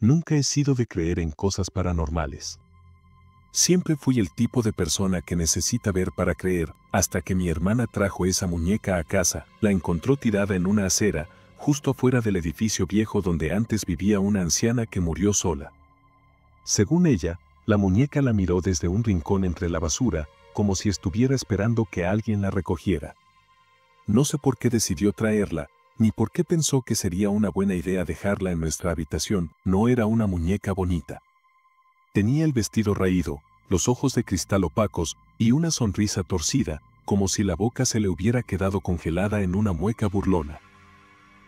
Nunca he sido de creer en cosas paranormales. Siempre fui el tipo de persona que necesita ver para creer, hasta que mi hermana trajo esa muñeca a casa. La encontró tirada en una acera, justo afuera del edificio viejo donde antes vivía una anciana que murió sola. Según ella, la muñeca la miró desde un rincón entre la basura, como si estuviera esperando que alguien la recogiera. No sé por qué decidió traerla, ni por qué pensó que sería una buena idea dejarla en nuestra habitación. No era una muñeca bonita. Tenía el vestido raído, los ojos de cristal opacos y una sonrisa torcida, como si la boca se le hubiera quedado congelada en una mueca burlona.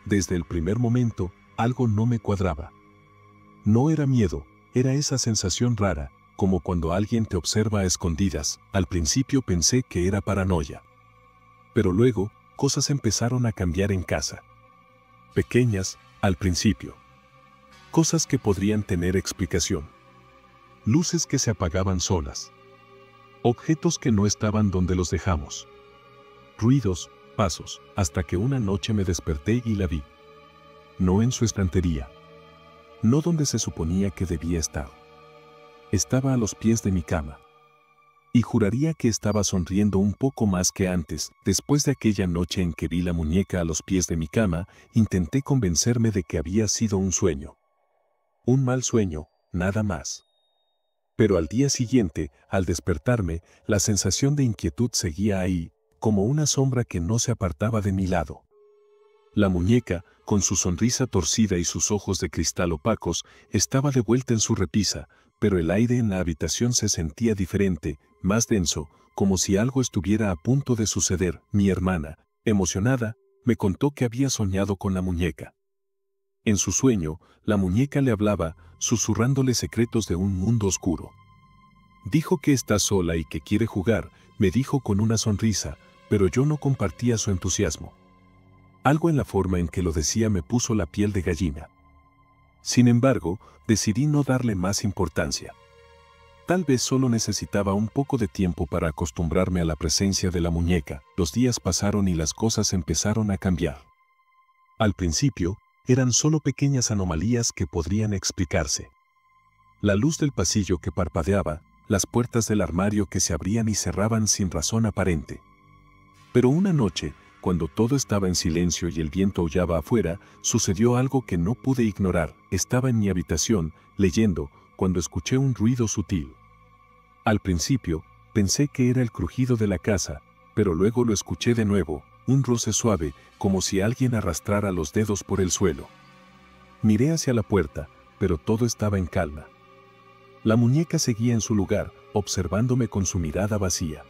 Desde el primer momento, algo no me cuadraba. No era miedo, era esa sensación rara, como cuando alguien te observa a escondidas. Al principio pensé que era paranoia. Pero luego, cosas empezaron a cambiar en casa. Pequeñas, al principio. Cosas que podrían tener explicación. Luces que se apagaban solas. Objetos que no estaban donde los dejamos. Ruidos, pasos, hasta que una noche me desperté y la vi. No en su estantería. No donde se suponía que debía estar. Estaba a los pies de mi cama. Y juraría que estaba sonriendo un poco más que antes. Después de aquella noche en que vi la muñeca a los pies de mi cama, intenté convencerme de que había sido un sueño. Un mal sueño, nada más. Pero al día siguiente, al despertarme, la sensación de inquietud seguía ahí, como una sombra que no se apartaba de mi lado. La muñeca, con su sonrisa torcida y sus ojos de cristal opacos, estaba de vuelta en su repisa, pero el aire en la habitación se sentía diferente, más denso, como si algo estuviera a punto de suceder. Mi hermana, emocionada, me contó que había soñado con la muñeca. En su sueño, la muñeca le hablaba, susurrándole secretos de un mundo oscuro. Dijo que está sola y que quiere jugar, me dijo con una sonrisa, pero yo no compartía su entusiasmo. Algo en la forma en que lo decía me puso la piel de gallina. Sin embargo, decidí no darle más importancia. Tal vez solo necesitaba un poco de tiempo para acostumbrarme a la presencia de la muñeca. Los días pasaron y las cosas empezaron a cambiar. Al principio, eran solo pequeñas anomalías que podrían explicarse. La luz del pasillo que parpadeaba, las puertas del armario que se abrían y cerraban sin razón aparente. Pero una noche, cuando todo estaba en silencio y el viento aullaba afuera, sucedió algo que no pude ignorar. Estaba en mi habitación, leyendo, cuando escuché un ruido sutil. Al principio, pensé que era el crujido de la casa, pero luego lo escuché de nuevo, un roce suave, como si alguien arrastrara los dedos por el suelo. Miré hacia la puerta, pero todo estaba en calma. La muñeca seguía en su lugar, observándome con su mirada vacía.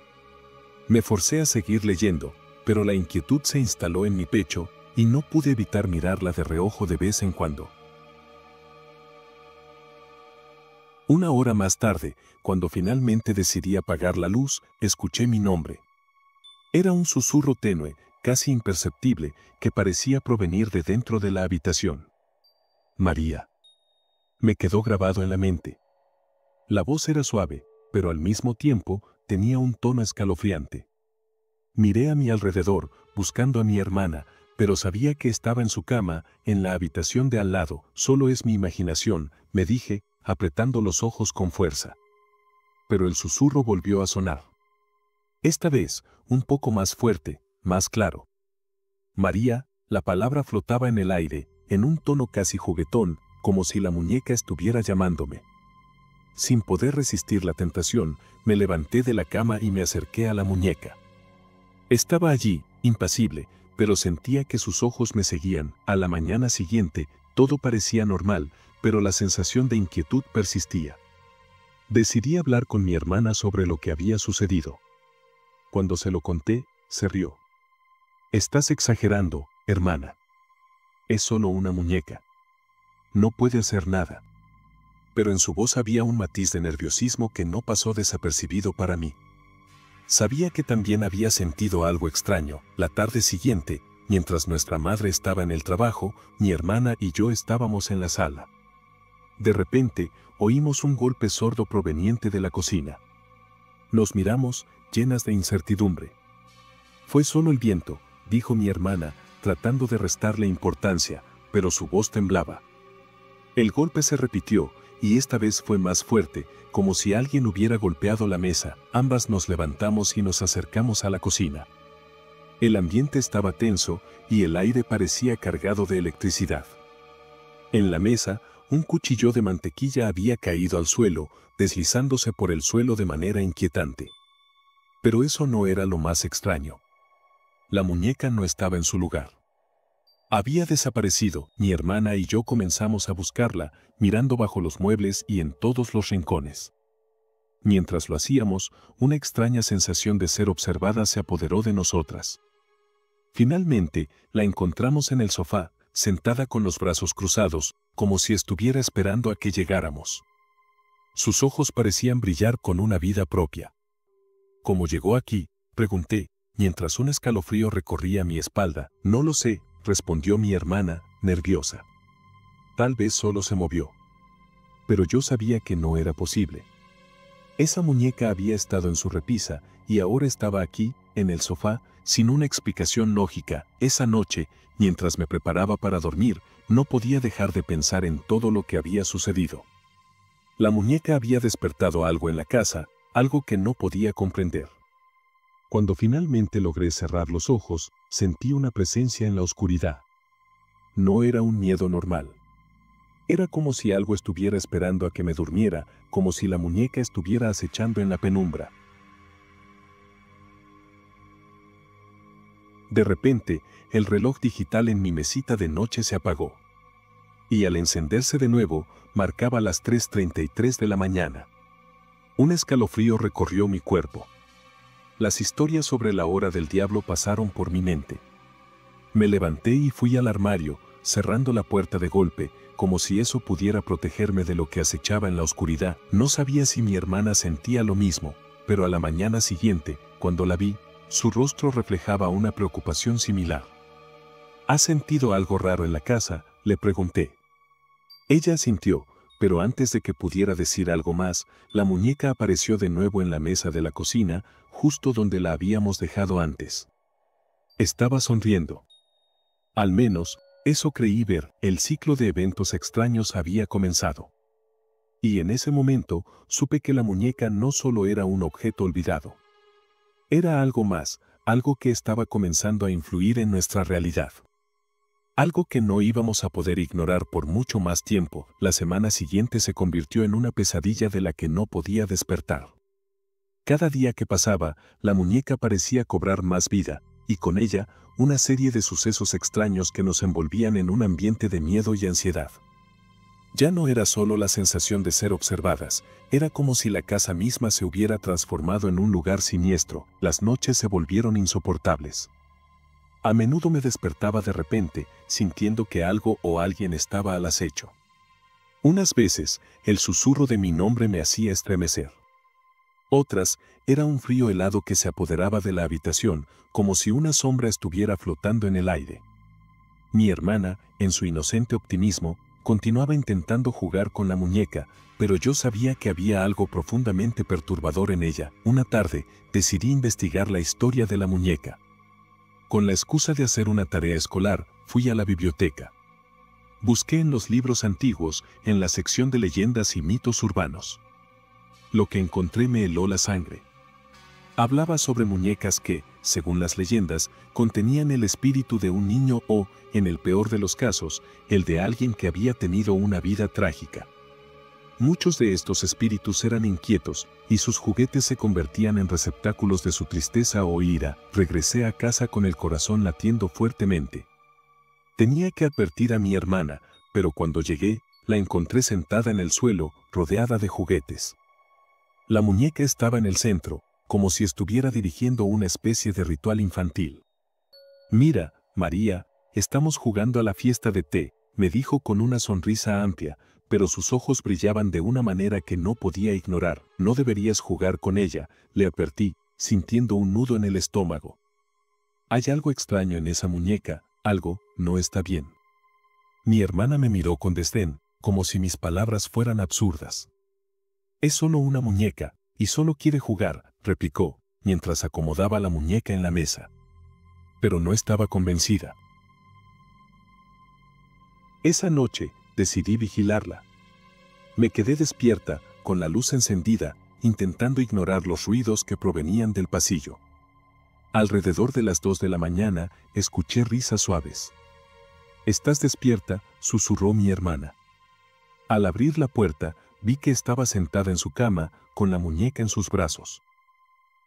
Me forcé a seguir leyendo, pero la inquietud se instaló en mi pecho y no pude evitar mirarla de reojo de vez en cuando. Una hora más tarde, cuando finalmente decidí apagar la luz, escuché mi nombre. Era un susurro tenue, casi imperceptible, que parecía provenir de dentro de la habitación. María. Me quedó grabado en la mente. La voz era suave, pero al mismo tiempo tenía un tono escalofriante. Miré a mi alrededor, buscando a mi hermana, pero sabía que estaba en su cama, en la habitación de al lado. Solo es mi imaginación, me dije, apretando los ojos con fuerza. Pero el susurro volvió a sonar. Esta vez, un poco más fuerte, más claro. María, la palabra flotaba en el aire, en un tono casi juguetón, como si la muñeca estuviera llamándome. Sin poder resistir la tentación, me levanté de la cama y me acerqué a la muñeca. Estaba allí, impasible, pero sentía que sus ojos me seguían. A la mañana siguiente, todo parecía normal, pero la sensación de inquietud persistía. Decidí hablar con mi hermana sobre lo que había sucedido. Cuando se lo conté, se rió. «Estás exagerando, hermana. Es solo una muñeca. No puede hacer nada». Pero en su voz había un matiz de nerviosismo que no pasó desapercibido para mí. Sabía que también había sentido algo extraño. La tarde siguiente, mientras nuestra madre estaba en el trabajo, mi hermana y yo estábamos en la sala. De repente, oímos un golpe sordo proveniente de la cocina. Nos miramos, llenas de incertidumbre. «Fue solo el viento», dijo mi hermana, tratando de restarle importancia, pero su voz temblaba. El golpe se repitió, y esta vez fue más fuerte, como si alguien hubiera golpeado la mesa. Ambas nos levantamos y nos acercamos a la cocina. El ambiente estaba tenso y el aire parecía cargado de electricidad. En la mesa, un cuchillo de mantequilla había caído al suelo, deslizándose por el suelo de manera inquietante. Pero eso no era lo más extraño. La muñeca no estaba en su lugar. Había desaparecido. Mi hermana y yo comenzamos a buscarla, mirando bajo los muebles y en todos los rincones. Mientras lo hacíamos, una extraña sensación de ser observada se apoderó de nosotras. Finalmente, la encontramos en el sofá, sentada con los brazos cruzados, como si estuviera esperando a que llegáramos. Sus ojos parecían brillar con una vida propia. ¿Cómo llegó aquí?, pregunté, mientras un escalofrío recorría mi espalda. No lo sé, respondió mi hermana, nerviosa. Tal vez solo se movió. Pero yo sabía que no era posible. Esa muñeca había estado en su repisa y ahora estaba aquí, en el sofá, sin una explicación lógica. Esa noche, mientras me preparaba para dormir, no podía dejar de pensar en todo lo que había sucedido. La muñeca había despertado algo en la casa, algo que no podía comprender. Cuando finalmente logré cerrar los ojos, sentí una presencia en la oscuridad. No era un miedo normal. Era como si algo estuviera esperando a que me durmiera, como si la muñeca estuviera acechando en la penumbra. De repente, el reloj digital en mi mesita de noche se apagó. Y al encenderse de nuevo, marcaba las 3:33 de la mañana. Un escalofrío recorrió mi cuerpo. Las historias sobre la hora del diablo pasaron por mi mente. Me levanté y fui al armario, cerrando la puerta de golpe, como si eso pudiera protegerme de lo que acechaba en la oscuridad. No sabía si mi hermana sentía lo mismo, pero a la mañana siguiente, cuando la vi, su rostro reflejaba una preocupación similar. ¿Has sentido algo raro en la casa?, le pregunté. Ella asintió, pero antes de que pudiera decir algo más, la muñeca apareció de nuevo en la mesa de la cocina, justo donde la habíamos dejado antes. Estaba sonriendo. Al menos, eso creí ver. El ciclo de eventos extraños había comenzado. Y en ese momento, supe que la muñeca no solo era un objeto olvidado. Era algo más, algo que estaba comenzando a influir en nuestra realidad. Algo que no íbamos a poder ignorar por mucho más tiempo. La semana siguiente se convirtió en una pesadilla de la que no podía despertar. Cada día que pasaba, la muñeca parecía cobrar más vida, y con ella, una serie de sucesos extraños que nos envolvían en un ambiente de miedo y ansiedad. Ya no era solo la sensación de ser observadas, era como si la casa misma se hubiera transformado en un lugar siniestro. Las noches se volvieron insoportables. A menudo me despertaba de repente, sintiendo que algo o alguien estaba al acecho. Unas veces, el susurro de mi nombre me hacía estremecer. Otras, era un frío helado que se apoderaba de la habitación, como si una sombra estuviera flotando en el aire. Mi hermana, en su inocente optimismo, continuaba intentando jugar con la muñeca, pero yo sabía que había algo profundamente perturbador en ella. Una tarde, decidí investigar la historia de la muñeca. Con la excusa de hacer una tarea escolar, fui a la biblioteca. Busqué en los libros antiguos, en la sección de leyendas y mitos urbanos. Lo que encontré me heló la sangre. Hablaba sobre muñecas que, según las leyendas, contenían el espíritu de un niño o, en el peor de los casos, el de alguien que había tenido una vida trágica. Muchos de estos espíritus eran inquietos, y sus juguetes se convertían en receptáculos de su tristeza o ira. Regresé a casa con el corazón latiendo fuertemente. Tenía que advertir a mi hermana, pero cuando llegué, la encontré sentada en el suelo, rodeada de juguetes. La muñeca estaba en el centro, como si estuviera dirigiendo una especie de ritual infantil. «Mira, María, estamos jugando a la fiesta de té», me dijo con una sonrisa amplia, pero sus ojos brillaban de una manera que no podía ignorar. «No deberías jugar con ella», le advertí, sintiendo un nudo en el estómago. «Hay algo extraño en esa muñeca, algo no está bien». Mi hermana me miró con desdén, como si mis palabras fueran absurdas. «Es solo una muñeca, y solo quiere jugar», replicó, mientras acomodaba la muñeca en la mesa. Pero no estaba convencida. Esa noche, decidí vigilarla. Me quedé despierta, con la luz encendida, intentando ignorar los ruidos que provenían del pasillo. Alrededor de las 2 de la mañana, escuché risas suaves. «¿Estás despierta?», susurró mi hermana. Al abrir la puerta, vi que estaba sentada en su cama, con la muñeca en sus brazos.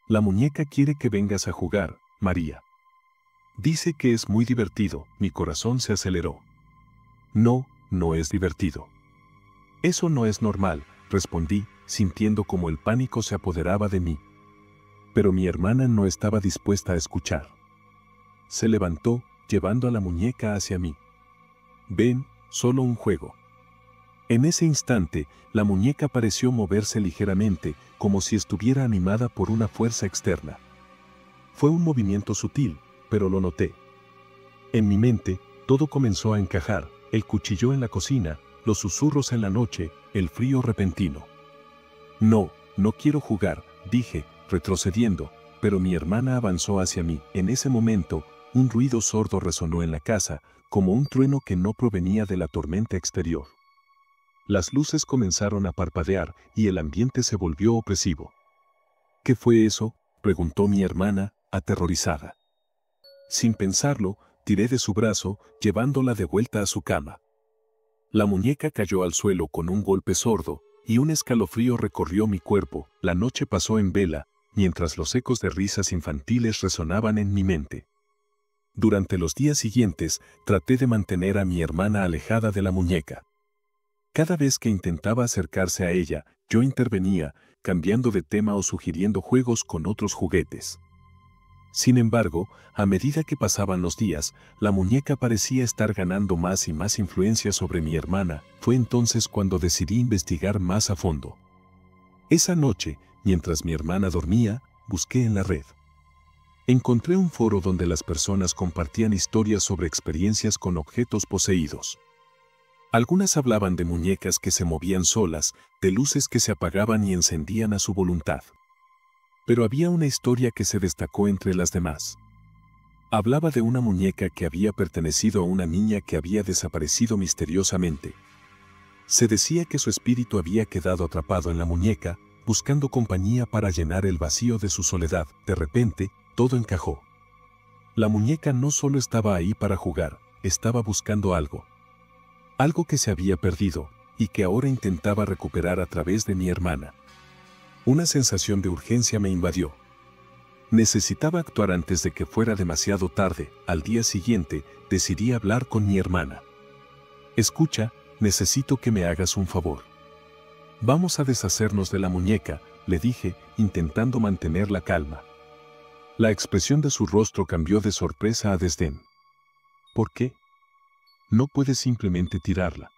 «La muñeca quiere que vengas a jugar, María. Dice que es muy divertido», mi corazón se aceleró. «No, no es divertido». «Eso no es normal», respondí, sintiendo como el pánico se apoderaba de mí. Pero mi hermana no estaba dispuesta a escuchar. Se levantó, llevando a la muñeca hacia mí. «Ven, solo un juego». En ese instante, la muñeca pareció moverse ligeramente, como si estuviera animada por una fuerza externa. Fue un movimiento sutil, pero lo noté. En mi mente, todo comenzó a encajar: el cuchillo en la cocina, los susurros en la noche, el frío repentino. «No, no quiero jugar», dije, retrocediendo, pero mi hermana avanzó hacia mí. En ese momento, un ruido sordo resonó en la casa, como un trueno que no provenía de la tormenta exterior. Las luces comenzaron a parpadear y el ambiente se volvió opresivo. «¿Qué fue eso?», preguntó mi hermana, aterrorizada. Sin pensarlo, tiré de su brazo, llevándola de vuelta a su cama. La muñeca cayó al suelo con un golpe sordo, y un escalofrío recorrió mi cuerpo. La noche pasó en vela, mientras los ecos de risas infantiles resonaban en mi mente. Durante los días siguientes, traté de mantener a mi hermana alejada de la muñeca. Cada vez que intentaba acercarse a ella, yo intervenía, cambiando de tema o sugiriendo juegos con otros juguetes. Sin embargo, a medida que pasaban los días, la muñeca parecía estar ganando más y más influencia sobre mi hermana. Fue entonces cuando decidí investigar más a fondo. Esa noche, mientras mi hermana dormía, busqué en la red. Encontré un foro donde las personas compartían historias sobre experiencias con objetos poseídos. Algunas hablaban de muñecas que se movían solas, de luces que se apagaban y encendían a su voluntad. Pero había una historia que se destacó entre las demás. Hablaba de una muñeca que había pertenecido a una niña que había desaparecido misteriosamente. Se decía que su espíritu había quedado atrapado en la muñeca, buscando compañía para llenar el vacío de su soledad. De repente, todo encajó. La muñeca no solo estaba ahí para jugar, estaba buscando algo. Algo que se había perdido, y que ahora intentaba recuperar a través de mi hermana. Una sensación de urgencia me invadió. Necesitaba actuar antes de que fuera demasiado tarde. Al día siguiente, decidí hablar con mi hermana. «Escucha, necesito que me hagas un favor. Vamos a deshacernos de la muñeca», le dije, intentando mantener la calma. La expresión de su rostro cambió de sorpresa a desdén. «¿Por qué? No puedes simplemente tirarla.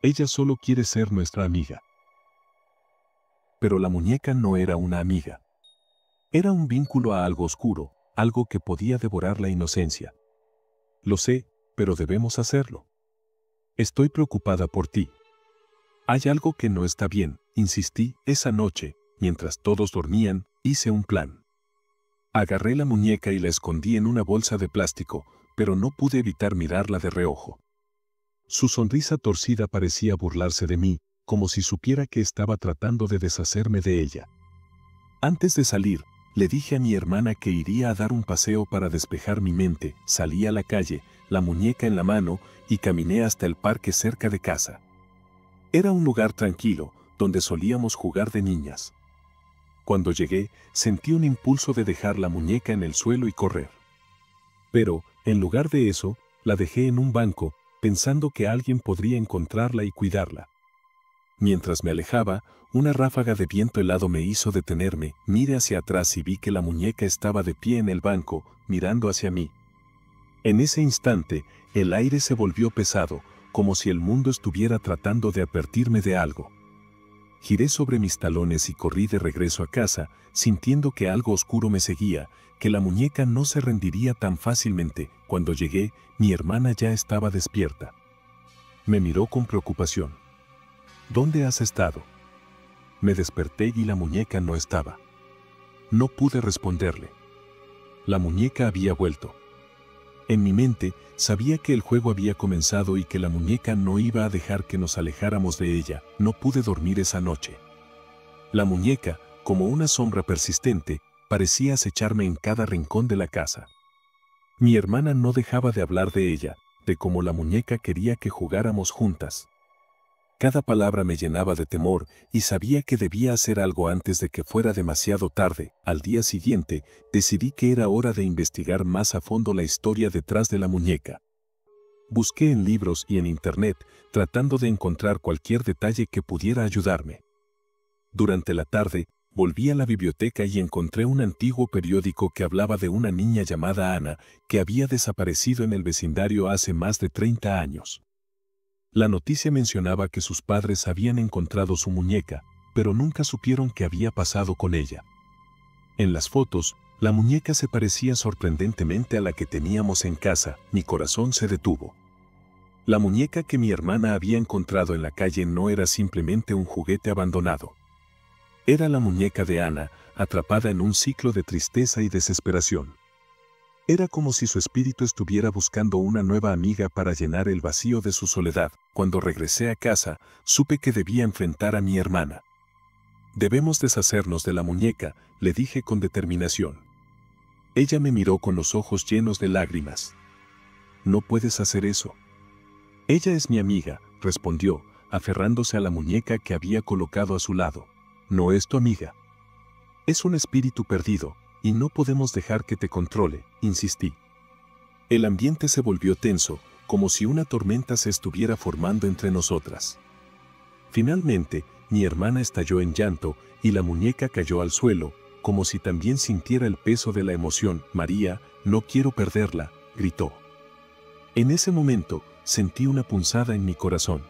Ella solo quiere ser nuestra amiga». Pero la muñeca no era una amiga. Era un vínculo a algo oscuro, algo que podía devorar la inocencia. «Lo sé, pero debemos hacerlo. Estoy preocupada por ti». «Hay algo que no está bien», insistí. Esa noche, mientras todos dormían, hice un plan. Agarré la muñeca y la escondí en una bolsa de plástico, pero no pude evitar mirarla de reojo. Su sonrisa torcida parecía burlarse de mí, como si supiera que estaba tratando de deshacerme de ella. Antes de salir, le dije a mi hermana que iría a dar un paseo para despejar mi mente. Salí a la calle, la muñeca en la mano, y caminé hasta el parque cerca de casa. Era un lugar tranquilo, donde solíamos jugar de niñas. Cuando llegué, sentí un impulso de dejar la muñeca en el suelo y correr. Pero, en lugar de eso, la dejé en un banco, pensando que alguien podría encontrarla y cuidarla. Mientras me alejaba, una ráfaga de viento helado me hizo detenerme. Miré hacia atrás y vi que la muñeca estaba de pie en el banco, mirando hacia mí. En ese instante, el aire se volvió pesado, como si el mundo estuviera tratando de advertirme de algo. Giré sobre mis talones y corrí de regreso a casa, sintiendo que algo oscuro me seguía, que la muñeca no se rendiría tan fácilmente. Cuando llegué, mi hermana ya estaba despierta. Me miró con preocupación. «¿Dónde has estado?». Me desperté y la muñeca no estaba. No pude responderle. La muñeca había vuelto. En mi mente, sabía que el juego había comenzado y que la muñeca no iba a dejar que nos alejáramos de ella. No pude dormir esa noche. La muñeca, como una sombra persistente, parecía acecharme en cada rincón de la casa. Mi hermana no dejaba de hablar de ella, de cómo la muñeca quería que jugáramos juntas. Cada palabra me llenaba de temor y sabía que debía hacer algo antes de que fuera demasiado tarde. Al día siguiente, decidí que era hora de investigar más a fondo la historia detrás de la muñeca. Busqué en libros y en internet, tratando de encontrar cualquier detalle que pudiera ayudarme. Durante la tarde, volví a la biblioteca y encontré un antiguo periódico que hablaba de una niña llamada Ana que había desaparecido en el vecindario hace más de 30 años. La noticia mencionaba que sus padres habían encontrado su muñeca, pero nunca supieron qué había pasado con ella. En las fotos, la muñeca se parecía sorprendentemente a la que teníamos en casa. Mi corazón se detuvo. La muñeca que mi hermana había encontrado en la calle no era simplemente un juguete abandonado. Era la muñeca de Ana, atrapada en un ciclo de tristeza y desesperación. Era como si su espíritu estuviera buscando una nueva amiga para llenar el vacío de su soledad. Cuando regresé a casa, supe que debía enfrentar a mi hermana. Debemos deshacernos de la muñeca, le dije con determinación. Ella me miró con los ojos llenos de lágrimas. No puedes hacer eso. Ella es mi amiga, respondió, aferrándose a la muñeca que había colocado a su lado. No es tu amiga. Es un espíritu perdido, y no podemos dejar que te controle, insistí. El ambiente se volvió tenso, como si una tormenta se estuviera formando entre nosotras. Finalmente, mi hermana estalló en llanto y la muñeca cayó al suelo, como si también sintiera el peso de la emoción. María, no quiero perderla, gritó. En ese momento, sentí una punzada en mi corazón.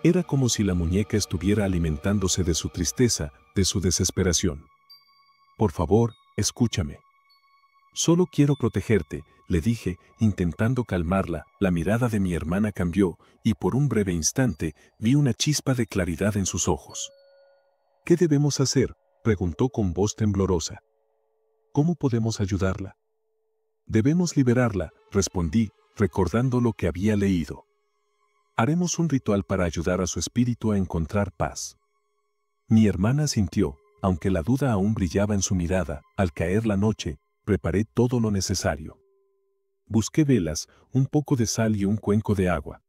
Era como si la muñeca estuviera alimentándose de su tristeza, de su desesperación. Por favor, escúchame. Solo quiero protegerte, le dije, intentando calmarla. La mirada de mi hermana cambió, y por un breve instante vi una chispa de claridad en sus ojos. ¿Qué debemos hacer?, preguntó con voz temblorosa. ¿Cómo podemos ayudarla? Debemos liberarla, respondí, recordando lo que había leído. Haremos un ritual para ayudar a su espíritu a encontrar paz. Mi hermana asintió, aunque la duda aún brillaba en su mirada. Al caer la noche, preparé todo lo necesario. Busqué velas, un poco de sal y un cuenco de agua.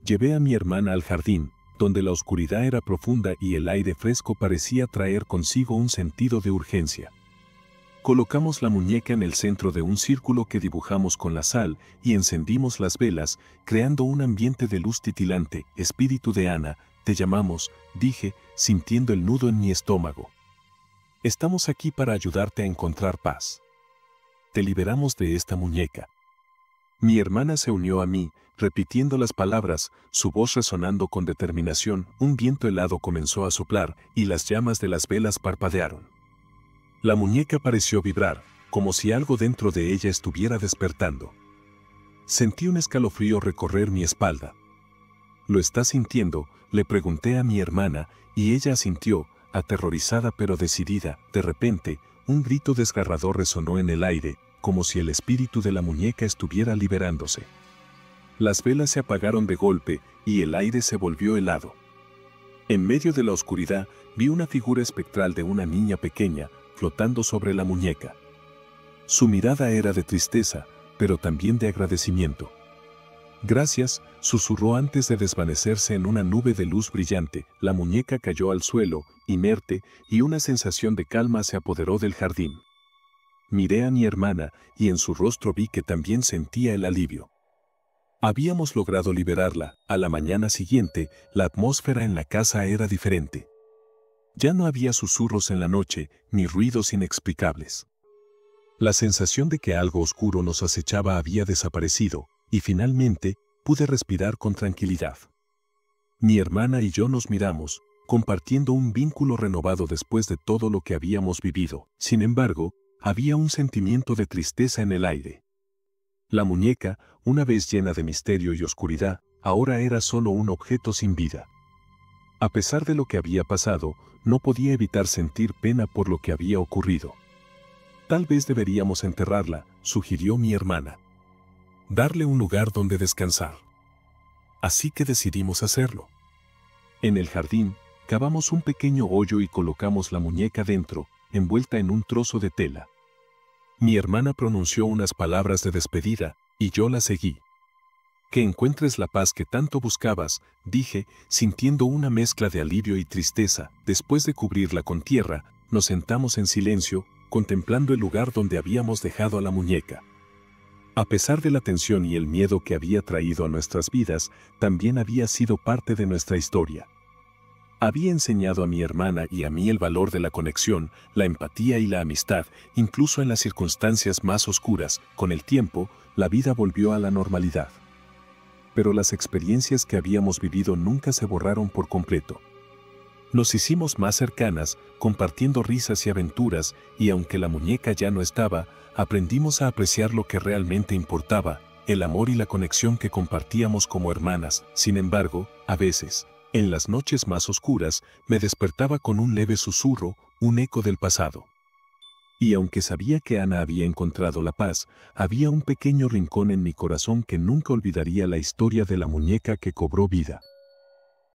Llevé a mi hermana al jardín, donde la oscuridad era profunda y el aire fresco parecía traer consigo un sentido de urgencia. Colocamos la muñeca en el centro de un círculo que dibujamos con la sal y encendimos las velas, creando un ambiente de luz titilante. Espíritu de Ana, te llamamos, dije, sintiendo el nudo en mi estómago. Estamos aquí para ayudarte a encontrar paz. Te liberamos de esta muñeca. Mi hermana se unió a mí, repitiendo las palabras, su voz resonando con determinación. Un viento helado comenzó a soplar y las llamas de las velas parpadearon. La muñeca pareció vibrar, como si algo dentro de ella estuviera despertando. Sentí un escalofrío recorrer mi espalda. ¿Lo estás sintiendo?, le pregunté a mi hermana, y ella asintió, aterrorizada pero decidida. De repente, un grito desgarrador resonó en el aire, como si el espíritu de la muñeca estuviera liberándose. Las velas se apagaron de golpe y el aire se volvió helado. En medio de la oscuridad, vi una figura espectral de una niña pequeña, flotando sobre la muñeca. Su mirada era de tristeza, pero también de agradecimiento. Gracias, susurró antes de desvanecerse en una nube de luz brillante. La muñeca cayó al suelo, inerte, y una sensación de calma se apoderó del jardín. Miré a mi hermana, y en su rostro vi que también sentía el alivio. Habíamos logrado liberarla. A la mañana siguiente, la atmósfera en la casa era diferente. Ya no había susurros en la noche, ni ruidos inexplicables. La sensación de que algo oscuro nos acechaba había desaparecido, y finalmente pude respirar con tranquilidad. Mi hermana y yo nos miramos, compartiendo un vínculo renovado después de todo lo que habíamos vivido. Sin embargo, había un sentimiento de tristeza en el aire. La muñeca, una vez llena de misterio y oscuridad, ahora era solo un objeto sin vida. A pesar de lo que había pasado, no podía evitar sentir pena por lo que había ocurrido. Tal vez deberíamos enterrarla, sugirió mi hermana. darle un lugar donde descansar. Así que decidimos hacerlo. En el jardín, cavamos un pequeño hoyo y colocamos la muñeca dentro, envuelta en un trozo de tela. Mi hermana pronunció unas palabras de despedida, y yo la seguí. Que encuentres la paz que tanto buscabas, dije, sintiendo una mezcla de alivio y tristeza. Después de cubrirla con tierra, nos sentamos en silencio, contemplando el lugar donde habíamos dejado a la muñeca. A pesar de la tensión y el miedo que había traído a nuestras vidas, también había sido parte de nuestra historia. Había enseñado a mi hermana y a mí el valor de la conexión, la empatía y la amistad, incluso en las circunstancias más oscuras. Con el tiempo, la vida volvió a la normalidad. Pero las experiencias que habíamos vivido nunca se borraron por completo. Nos hicimos más cercanas, compartiendo risas y aventuras, y aunque la muñeca ya no estaba, aprendimos a apreciar lo que realmente importaba, el amor y la conexión que compartíamos como hermanas. Sin embargo, a veces, en las noches más oscuras, me despertaba con un leve susurro, un eco del pasado. Y aunque sabía que Ana había encontrado la paz, había un pequeño rincón en mi corazón que nunca olvidaría la historia de la muñeca que cobró vida.